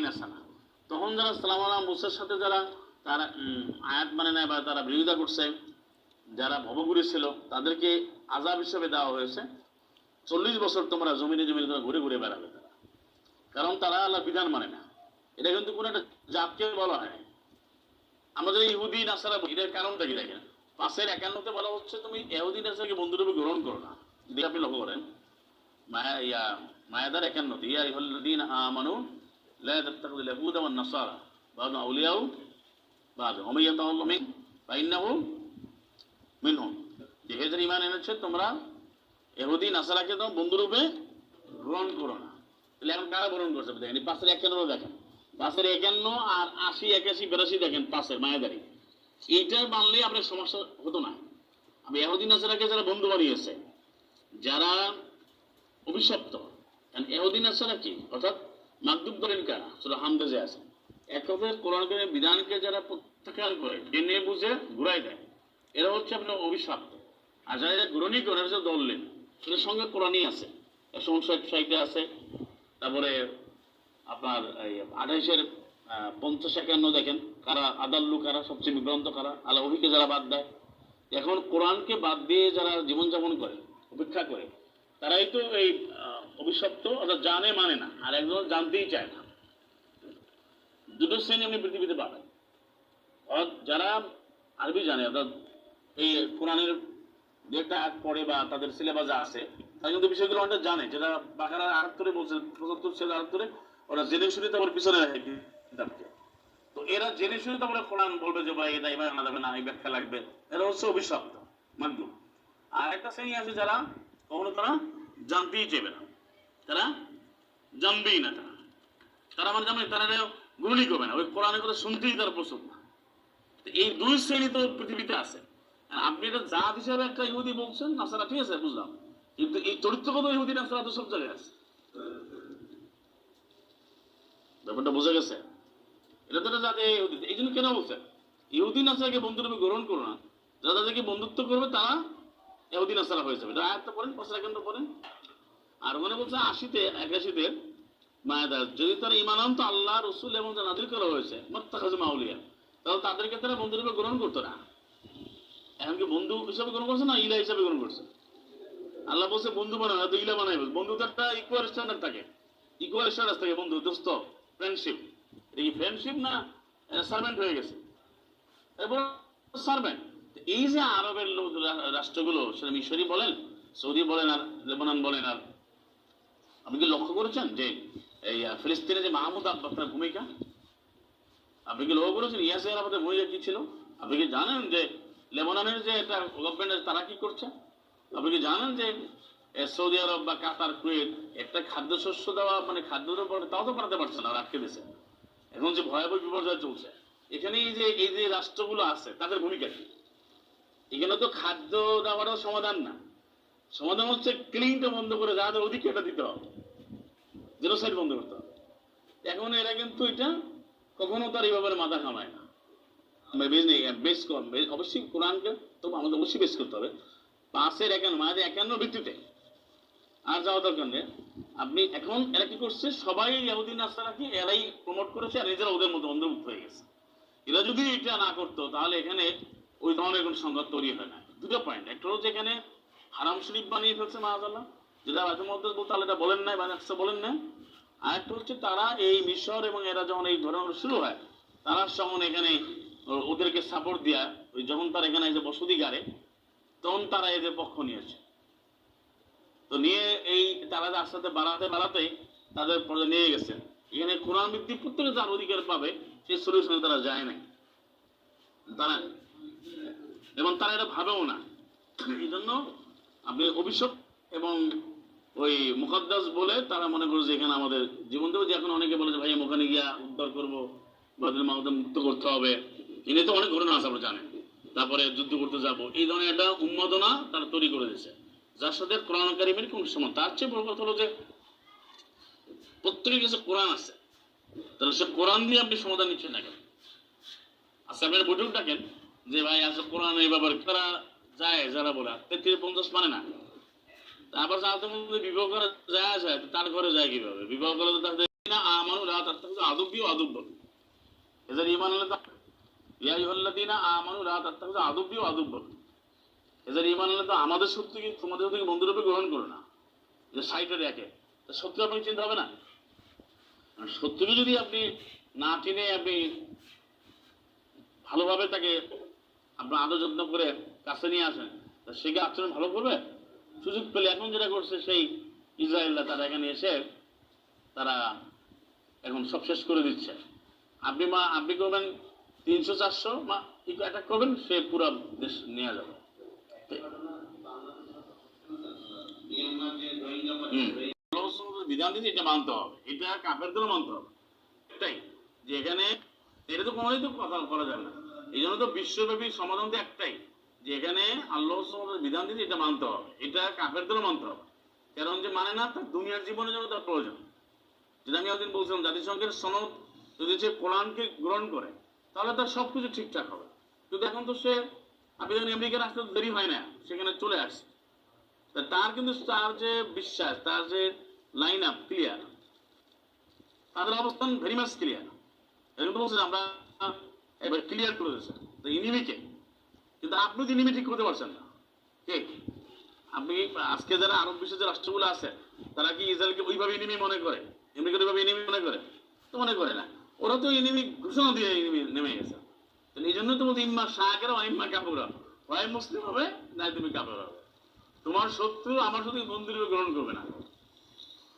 আইন আসে না। তখন যারা সালাম আলা মুসার সাথে যারা তারা আয়াত মানে নেয় বা তারা বিরোধিতা করছে, যারা ভবঘুরে ছিল, তাদেরকে আযাব হিসেবে দেওয়া হয়েছে 40 বছর তোমরা জমিনে জমিনে তোমরা ঘুরে ঘুরে বেড়াবে তারা, কারণ তারা আল্লাহর বিধান মানে না। এটা কিন্তু কোনো একটা জাতকে বলা হয়। আমাদের ইহুদি নাসারা এটার কারণটা কি দেখেন, 5:51 বলা হচ্ছে তুমি ইহুদি নাসারাকে বন্ধুরূপে গ্রহণ করো না। যদি আপনি লক্ষ্য করেন মায়াদার 51 ইয়া আইয়ুহাল্লাযীনা আমানু লা তাত্তাখিযুল ইয়াহুদা ওয়ান নাসারা বা'দুহুম আউলিয়াউ বা'দ ওয়া মান ইয়াতাওয়াল্লাহুম মিনকুম ফাইন্নাহু মিনহুম। যে যারা ঈমান এনেছে তোমরা ইহুদি নাসারাকে তো বন্ধুরূপে গ্রহণ করো না। তাহলে এখন কারা গ্রহণ করছে দেখেন, 5:51 দেখেন, 5:51 আর 80, 81, 82 দেখেন, 5-এর মায়াদারি এইটা মানলে আপনার সমস্যা হতো না। আমি ইহুদি নাসারাকে যারা বন্ধু বানিয়েছে, যারা অভিশপ্ত, ইহুদি নাসারা কি অর্থাৎ মাকদুব করেন কারা, সূরা হামদাজে আছে, এক কথায় কোরআনের বিধানকে যারা প্রত্যাখ্যান করে জেনে বুঝে ঘুরাই দেয়, এরা হচ্ছে আপনার অভিশপ্ত। আর যারা এটা গ্রহণই করে হচ্ছে দললেন, সেটার সঙ্গে কোরআনই আছে, 159 আছে। তারপরে আপনার এই 28-এর 50-51 দেখেন, কারা আদাল্লু, কারা সবচেয়ে বিভ্রান্ত, কারা আল্লাহ ওহীকে যারা বাদ দেয়। এখন কোরআনকে বাদ দিয়ে যারা জীবনযাপন করে, উপেক্ষা করে, তারাই তো এই অভিশপ্ত, অর্থাৎ জানে মানে না, আর একজন জানতেই চায় না। দুটো শ্রেণী আপনি পৃথিবীতে পাবেন। যারা আরবি জানে, অর্থাৎ এই কোরআনের দু একটা আয়াত পড়ে বা তাদের সিলেবাসে আছে, তারা কিন্তু বিষয়গুলো অনেকটা জানে, যেটা বাকারা 78 বলছে, 75-78 ওরা জেনে শুনে তারপর পিছনে রাখে কিতাবকে। তো এরা জেনে শুনে তারপরে কোরআন বলবে যে ভাই এটা এবার আনা যাবে না, এই ব্যাখ্যা লাগবে, এরা হচ্ছে অভিশপ্ত মানদুম। আর একটা শ্রেণী আছে যারা কখনো তারা জানতেই চাইবে না, তারা জানবেই না, তারা মানে জানবে, তারা গ্রহণই করবে না, ওই কোরআনের কথা শুনতেই তারা প্রস্তুত না। এই দুই শ্রেণী তো পৃথিবীতে আছে। আপনি এটা জাত হিসাবে একটা ইহুদি বলছেন নাসারা, ঠিক আছে বুঝলাম, কিন্তু এই চরিত্রগত ইহুদি নাসারা তো সব জায়গায় আছে। ব্যাপারটা বোঝা গেছে? এটা তো জাতি ইহুদি, এই জন্য কেন বলছে ইহুদি নাসারাকে বন্ধুরূপে গ্রহণ করো না, যারা তাদেরকে বন্ধুত্ব করবে তারা ইহুদি নাসারা হয়ে যাবে। এটা আয়াতটা পড়েন, 5:51 পড়েন। আর ওখানে বলছে 80-তে 81-তে মায়াদা, যদি তারা ঈমান আনতো আল্লাহ রাসূল এবং যা নাযিল করা হয়েছে মাত্তাখাযু মাউলিয়া, তাহলে তাদেরকে তারা বন্ধুরূপে গ্রহণ করতো না। এখন কি বন্ধু হিসাবে গ্রহণ করছে না ইলা হিসাবে গ্রহণ করছে? আল্লাহ বলছে বন্ধু বানাবে না, তো ইলা বানাইবে। বন্ধু তো একটা ইকুয়াল স্ট্যান্ডার্ড থাকে, ইকুয়াল স্ট্যাটাস থাকে, বন্ধু দোস্ত ফ্রেন্ডশিপ। এটা কি ফ্রেন্ডশিপ না সার্ভেন্ট হয়ে গেছে? এরপর সার্ভেন্ট। এই যে আরবের রাষ্ট্রগুলো, সেটা মিশরি বলেন, সৌদি বলেন, আর লেবানন বলেন, আর আপনি কি লক্ষ্য করেছেন যে এই ফিলিস্তিনে যে মাহমুদ আব্বাসের ভূমিকা, আপনি কি লক্ষ্য করেছেন ইয়াসির আরাফাতের ভূমিকা কি ছিল? আপনি কি জানেন যে লেবাননের যে এটা গভর্নমেন্ট তারা কি করছে? আপনি কি জানেন যে সৌদি আরব বা কাতার, কুয়েত একটা খাদ্যশস্য দেওয়া মানে খাদ্যের উপর তাও তো বানাতে পারছে না, আটকে দিছে। এখন যে ভয়াবহ বিপর্যয় চলছে, এখানে এই যে রাষ্ট্রগুলো আছে তাদের ভূমিকা কি? এখানে তো খাদ্য দেওয়ারও সমাধান না, সমাধান হচ্ছে ক্লিনটা বন্ধ করে যাদের অধিকারটা দিতে হবে, জেনোসাইড বন্ধ করতে হবে। এখন এরা কিন্তু এটা কখনো তার এই ব্যাপারে মাথা ঘামায় না। অবশ্যই কোরআনকে তো আমাদের অবশ্যই বেশ করতে হবে 5:51 মায়াদে 51 ভিত্তিতে, আর যাওয়া দরকার নেই। আপনি এখন এরা কি করছে, সবাই ইহুদি নাসারাকে এরাই প্রমোট করেছে, আর নিজেরা ওদের মধ্যে অন্তর্ভুক্ত হয়ে গেছে। এরা যদি এটা না করতো তাহলে এখানে ওই ধরনের কোন সংঘাত তৈরি হয় না। দুটো পয়েন্ট, একটা হচ্ছে এখানে হারাম শরীফ বানিয়ে ফেলছে মাআযাল্লাহ, যেটা বায়তুল মুকাদ্দাস বলতে আল্লাহ এটা বলেন নাই, বানাচ্ছে বলেন না। আর একটা হচ্ছে তারা এই মিশর এবং এরা যখন এই ঘটনাগুলো শুরু হয়, তারা যখন এখানে ওদেরকে সাপোর্ট দেয়া, ওই যখন তারা এখানে যে বসতি গাড়ে, তখন তারা এদের পক্ষ নিয়েছে। তো নিয়ে এই তারা আস্তে আস্তে বাড়াতে বাড়াতে তাদের পর্যায়ে নিয়ে গেছে। এখানে কোরআন ভিত্তিক প্রত্যেকে যার অধিকার পাবে সেই সলিউশনে তারা যায় নাই তারা, এবং তারা এটা ভাবেও না। এই জন্য আপনি অভিশপ্ত এবং ওই মুকদ্দাস বলে তারা মনে করে যে এখানে আমাদের জীবন দেবো। যে এখন অনেকে বলে যে ভাই ওখানে গিয়া উদ্ধার করবো, বাদুল মাহমুদ মুক্ত করতে হবে, এনে তো অনেক ঘটনা আছে আমরা জানেন, তারপরে যুদ্ধ করতে যাব, এই ধরনের একটা উন্মাদনা তারা তৈরি করে দিয়েছে, যার সাথে কোরআন কারিমের কোন সময়। তার চেয়ে বড় কথা হলো যে প্রত্যেকের কাছে কোরআন আছে, তাহলে সে কোরআন দিয়ে আপনি সমাধান নিচ্ছেন না কেন? আচ্ছা আপনার বৈঠক ডাকেন যে ভাই আসলে কোরআন এই ব্যাপারে তারা যায়, যারা বলে 33-50 মানে না, আবার যাদের মধ্যে বিবাহ করা যায়, তার ঘরে যায় কিভাবে? বিবাহ করলে তো তাদের আমানু লা তাত্তাখিযু আদুব্বি ওয়া আদুব্বাকুম। এদের ঈমান আনলে তো ইয়া আইয়ুহাল্লাযীনা আমানু লা তাত্তাখিযু আদুব্বি ওয়া আদুব্বাকুম। এদের ঈমান আনলে তো আমাদের শত্রুকে তোমাদের শত্রুকে বন্ধুরূপে গ্রহণ করো না, যে সাইটে রেখে। তো শত্রু আপনাকে চিন্তা হবে না? শত্রুকে যদি আপনি না চিনে আপনি ভালোভাবে তাকে আপনার আদর যত্ন করে কাছে নিয়ে আসেন, তা সে কি আচরণ ভালো করবে? সুযোগ পেলে এখন যেটা করছে সেই ইসরায়েলরা, তারা এখানে এসে তারা এখন সব শেষ করে দিচ্ছে। আপনি করবেন 300-400 অ্যাটাক করবেন, সে পুরো দেশ নিয়ে যাবে। বিধান দিতে এটা মানতে হবে, এটা কাফেরদেরও মানতে হবে। এটাই যে এখানে এটা তো কোনোদিন তো কথা করা যাবে না। এই জন্য তো বিশ্বব্যাপী সমাধান তো একটাই, যে এখানে আল্লাহ বিধান দিতে এটা মানতে হবে, এটা কাফেরদেরও মানতে হবে। কারণ যে মানে না, তার দুনিয়ার জীবনের জন্য তার প্রয়োজন। যেটা আমি একদিন বলছিলাম, জাতিসংঘের সনদ যদি সে কোরআনকে গ্রহণ করে তাহলে তার সব কিছু ঠিকঠাক হবে। কিন্তু এখন তো সে, আপনি যখন আমেরিকার আসতে দেরি হয় না, সেখানে চলে আসছে। তার কিন্তু তার যে বিশ্বাস, তার যে লাইন আপ ক্লিয়ার, তাদের অবস্থান ভেরি মাচ ক্লিয়ার। এরকম বলছে আমরা এবার ক্লিয়ার করে দিয়েছে ইনিমিকে, কিন্তু আপনি তো ইনিমি ঠিক করতে পারছেন না। ঠিক আপনি আজকে যারা আরব বিশ্বের যে রাষ্ট্রগুলো আছে, তারা কি ইসরায়েলকে ওইভাবে ইনিমি মনে করে, আমেরিকার ওইভাবে ইনিমি মনে করে? তো মনে করে না। ওরা তো ইনিমি ঘোষণা দিয়ে ইনিমি নেমে গেছে। এই জন্য তো বলতে ইম্মা শাকিরা ওয়া ইম্মা কাফুরা, হয় মুসলিম হবে না তুমি কাফের হবে। তোমার শত্রু আমার সাথে বন্ধুরূপে গ্রহণ করবে না।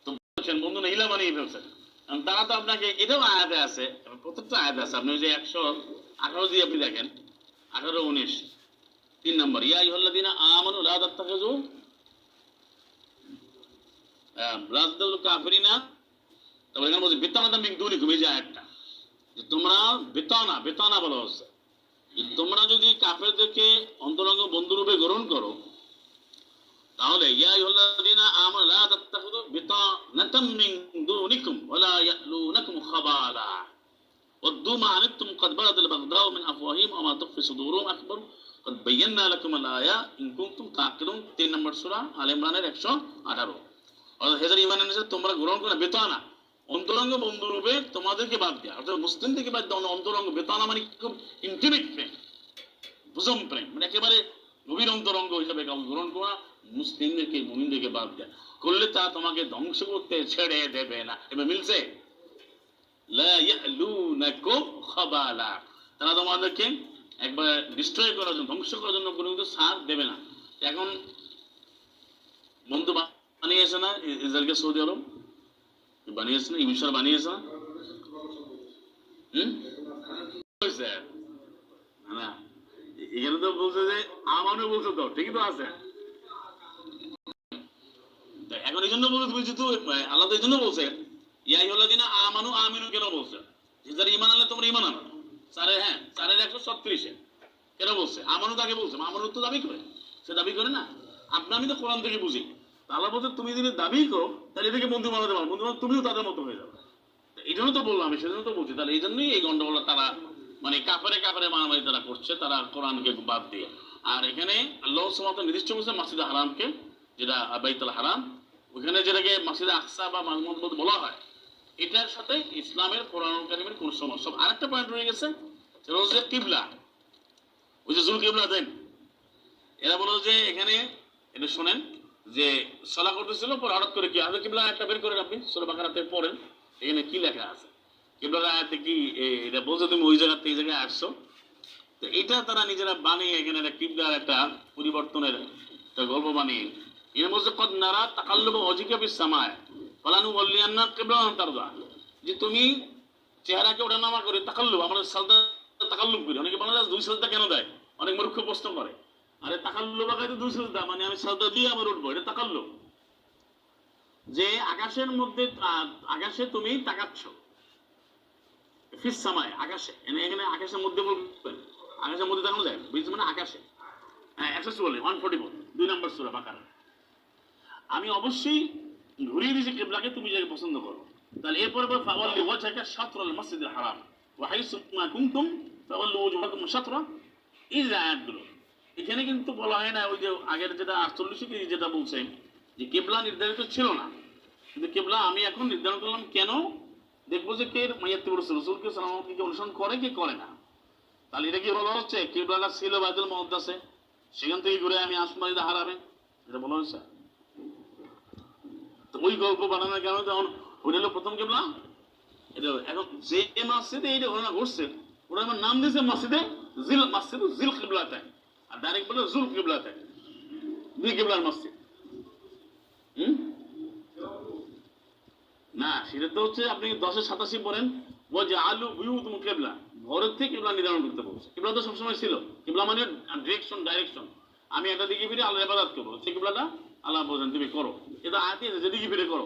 তো বলছেন বন্ধু না হিলা বানিয়ে ফেলছেন। তারা তো আপনাকে, এটাও আয়াতে আছে, প্রত্যেকটা আয়াতে আছে। আপনি যে 118 দিয়ে আপনি দেখেন, 18-19 3 নম্বর, ইয়া আইয়ুহাল্লাযীনা আমানু লা তাত্তাখিযু রাদ্দাল কাফিরিনা। তারপর এখানে বলছে বিতানাতাম মিন দুনিকুম, এই যে আয়াতটা, যে তোমরা বেতানা বলা হচ্ছে, তোমরা যদি কাফেরদেরকে অন্তরঙ্গ বন্ধুরূপে গ্রহণ করো, তাহলে ইয়া আইয়ুহাল্লাযীনা আমানু লা তাত্তাখিযু বিতানাতাম মিন দুনিকুম ওয়া লা ইয়ালুনাকুম খাবালা ওয়াদ্দু মা আনিতুম ক্বাদ বাদাল বাগদাউ মিন আফওয়াহিহিম ওয়া মা তুখফি সুদুরুহুম আকবার ক্বাদ বায়্যানা লাকুম আল-আয়া ইন কুনতুম তা'কিলুন। 3 নম্বর সূরা আলে ইমরানের 118। অর্থাৎ হেজার ঈমান এনেছে তোমরা গ্রহণ করো বেতানা, অন্তরঙ্গ বন্ধুরূপে তোমাদেরকে বাদ দেয়া, অর্থাৎ মুসলিম থেকে বাদ দেওয়া। অন্তরঙ্গ বেতানা মানে খুব ইন্টিমেট প্রেম, বুঝম প্রেম, মানে একেবারে গভীর অন্তরঙ্গ হিসাবে কাউকে গ্রহণ করা, মুসলিমদেরকে মুমিনদেরকে বাদ দেয়া করলে তা তোমাকে ধ্বংস করতে ছেড়ে দেবে না। এবার মিলছে, লা ইয়ালুনাকুম খাবালা, তারা তোমাদেরকে একবার ডিস্ট্রয় করার জন্য, ধ্বংস করার জন্য কোনো কিছু সাথ দেবে না। এখন বন্ধু বানিয়েছে না ইসরায়েলকে সৌদি আরব, বানিয়েছে না, মিশর বানিয়েছে না? না, এখানে তো বলছে যে আমানও বলছে, তো ঠিকই তো আছে। এখন এই জন্য বলছে, তুমি যেহেতু আল্লাহ তো এই জন্য বলছে ইয়া আইয়ুহাল্লাযীনা আমানু আমিনু, কেন বলছে? যারা ঈমান আনলে তোমরা ঈমান আনো। হ্যাঁ 136 কেন বলছে? আমানু তাকে বলছে, আমানু তো দাবি করে, সে দাবি করে না। আমি তো কোরআন থেকে বুঝি। আল্লাহ বলছে তুমি যদি দাবি করো তাহলে এদিকে বন্ধু বানাতে পারো, বন্ধু তুমিও তাদের মতো হয়ে যাবে। এই জন্য তো বললাম, আমি সেজন্য তো বলছি। তাহলে এই জন্যই এই গন্ডগোল তারা, মানে কাফেরে মারামারি তারা করছে, তারা কোরআনকে বাদ দিয়ে। আর এখানে আল্লাহ সুবহানাহু নির্দিষ্ট করছে মাসজিদে হারামকে, যেটা বাইতুল হারাম, ওখানে যেটাকে মাসজিদে আকসা বা মাহমুদ বলা হয়, এটার সাথে ইসলামের কোরআন কারীমের কোন সমস্যা। আরেকটা পয়েন্ট রয়ে গেছে, সেটা হচ্ছে কিবলা। ওই যে জুল কিবলা দেন, এরা বলো যে এখানে এটা শোনেন যে সলা করতেছিল, পর হঠাৎ করে কি আগে কিবলা একটা বের করেন, আপনি সূরা বাকারাতে পড়েন, এখানে কি লেখা আছে কিবলার আয়াতে কি এটা বলছে তুমি ওই জায়গা থেকে এই জায়গায় আসছো। তো এটা তারা নিজেরা বানিয়ে এখানে একটা কিবলার একটা পরিবর্তনের একটা গল্প বানিয়ে এর মধ্যে কদ নারা তাকাল্লুবা ওয়াজিকা ফিস সামায় ফালানু ওয়াল্লিয়ান্না কিবলাতান তারদা, যে তুমি চেহারাকে ওঠানামা করে তাকাল্লুব, আমরা সাজদা তাকাল্লুব করি। অনেকে বলে দুই সাজদা কেন দেয়, অনেক মূর্খ প্রশ্ন করে। আরে তাকাল্লুব আগে তো দুই সাজদা, মানে আমি সাজদা দিয়ে আবার উঠবো, এটা তাকাল্লুব। যে আকাশের মধ্যে, আকাশে তুমি তাকাচ্ছ, ফিস সামায় আকাশে, এখানে আকাশের মধ্যে বলবেন, আকাশের মধ্যে তাকানো যায়, বুঝতে মানে আকাশে। হ্যাঁ 144 2 নম্বর সূরা বাকারা। আমি অবশ্যই ঘুরিয়ে দিয়েছি কিবলাকে, তুমি যাকে পছন্দ করো। তাহলে এরপরে ফাওয়াল্লি ওয়াজহাকা শাতরাল মাসজিদিল হারাম ওয়া হাইসু মা কুনতুম ফাওয়াল্লু ওয়াজহাকুম শাতরা। এই যে আয়াতগুলো, এখানে কিন্তু বলা হয় না ওই যে আগের যেটা 48 যেটা বলছে যে কিবলা নির্ধারিত ছিল না, কিন্তু কিবলা আমি এখন নির্ধারণ করলাম। কেন? দেখবো যে কে মাইয়াত্তিবুর রসুলকে সালামকে কে অনুসরণ করে কি করে না। তাহলে এটা কি বলা হচ্ছে কিবলাটা ছিল বাইতুল মুকদ্দাসে, সেখান থেকে ঘুরে আমি আসমানিতে হারাবে, এটা বলা হচ্ছে? তো ওই গল্প বানানোর কারণে তখন ওইটা হলো প্রথম কিবলা। এটা এখন যে মসজিদে এই ঘটনা ঘটছে ওরা আমার নাম দিয়েছে মসজিদে জিল কিবলাতে, আর ডাইরেক্ট বলে জুল কিবলাতে, দুই কিবলার মসজিদ। হুম, না সেটা তো হচ্ছে আপনি 10-87 পড়েন, ও যে আলু বিউতুম কিবলা, ঘরের থেকে কিবলা নির্ধারণ করতে বলছে। কিবলা তো সবসময় ছিল, কিবলা মানে ডাইরেকশন। আমি একটা দিকে ফিরে আল্লাহ ইবাদত করবো, সেই কিবলাটা আল্লাহ বলেন তুমি করো, এটা আয়াতে আছে যেদিকে ফিরে করো।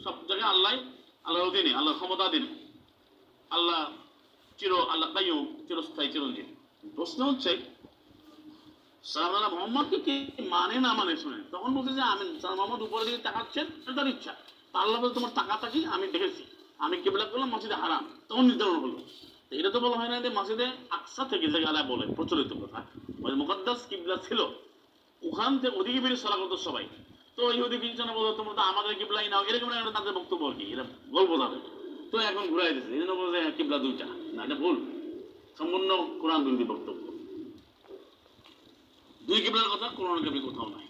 সব জায়গায় আল্লাহর অধীনে, আল্লাহর ক্ষমতাধীনে, আল্লাহ আল্লাহ কাইয়ুম, চিরস্থায়ী, চিরঞ্জীব। প্রশ্ন হচ্ছে সাহাবারা মোহাম্মদকে কে মানে না মানে শুনে, তখন বলছে যে আমি মোহাম্মদ উপরে দিকে তাকাচ্ছেন, তার ইচ্ছা। তা আল্লাহ বলে তোমার তাকাতাকি আমি দেখেছি, আমি কিবলা করলাম মসজিদে হারাম, তখন নির্ধারণ হলো। এটা তো বলা হয় না যে মসজিদে আকসা থেকে, যে আল্লাহ বলে প্রচলিত কথা, ওই মুকদ্দাস কিবলা ছিল, ওখান থেকে ওদিকে ফিরে সরা করতো সবাই। তো ইহুদি খ্রিস্টান বলতো তোমরা তো আমাদের কিবলাই নাও, এরকম একটা তাদের বক্তব্য আর কি, এটা গল্প তাদের। তো এখন ঘুরাই দিচ্ছে, এই জন্য বলছে কিবলা দুইটা, না এটা ভুল, সম্পূর্ণ কোরআন বিরোধী বক্তব্য। দুই কিবলার কথা কোরআন কারিমে কোথাও নাই।